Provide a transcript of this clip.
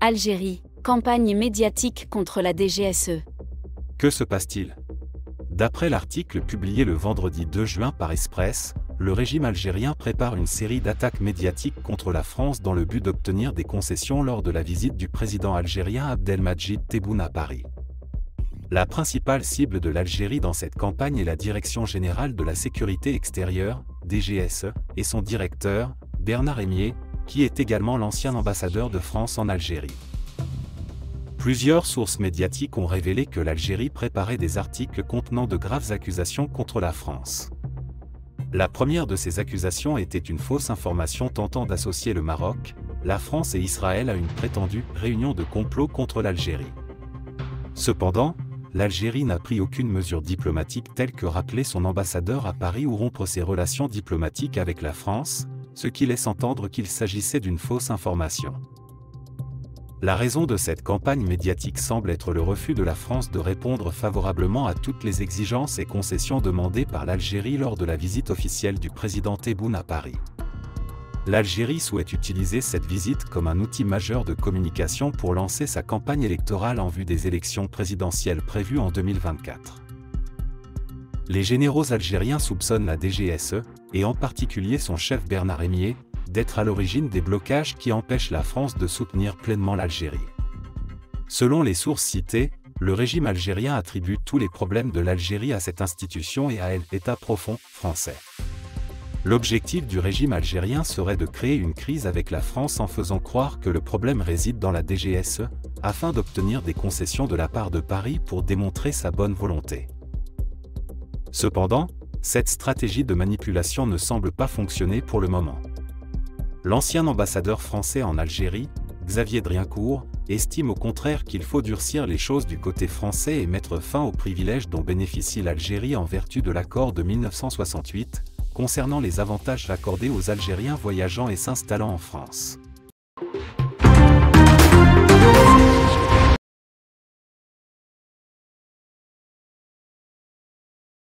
Algérie, campagne médiatique contre la DGSE. Que se passe-t-il? D'après l'article publié le vendredi 2 juin par Express, le régime algérien prépare une série d'attaques médiatiques contre la France dans le but d'obtenir des concessions lors de la visite du président algérien Abdelmadjid Tebboune à Paris. La principale cible de l'Algérie dans cette campagne est la Direction générale de la sécurité extérieure, DGSE, et son directeur, Bernard Emié, qui est également l'ancien ambassadeur de France en Algérie. Plusieurs sources médiatiques ont révélé que l'Algérie préparait des articles contenant de graves accusations contre la France. La première de ces accusations était une fausse information tentant d'associer le Maroc, la France et Israël à une prétendue réunion de complot contre l'Algérie. Cependant, l'Algérie n'a pris aucune mesure diplomatique telle que rappeler son ambassadeur à Paris ou rompre ses relations diplomatiques avec la France, ce qui laisse entendre qu'il s'agissait d'une fausse information. La raison de cette campagne médiatique semble être le refus de la France de répondre favorablement à toutes les exigences et concessions demandées par l'Algérie lors de la visite officielle du président Tebboune à Paris. L'Algérie souhaite utiliser cette visite comme un outil majeur de communication pour lancer sa campagne électorale en vue des élections présidentielles prévues en 2024. Les généraux algériens soupçonnent la DGSE, et en particulier son chef Bernard Emié, d'être à l'origine des blocages qui empêchent la France de soutenir pleinement l'Algérie. Selon les sources citées, le régime algérien attribue tous les problèmes de l'Algérie à cette institution et à l'État profond français. L'objectif du régime algérien serait de créer une crise avec la France en faisant croire que le problème réside dans la DGSE, afin d'obtenir des concessions de la part de Paris pour démontrer sa bonne volonté. Cependant, cette stratégie de manipulation ne semble pas fonctionner pour le moment. L'ancien ambassadeur français en Algérie, Xavier Driancourt, estime au contraire qu'il faut durcir les choses du côté français et mettre fin aux privilèges dont bénéficie l'Algérie en vertu de l'accord de 1968, concernant les avantages accordés aux Algériens voyageant et s'installant en France.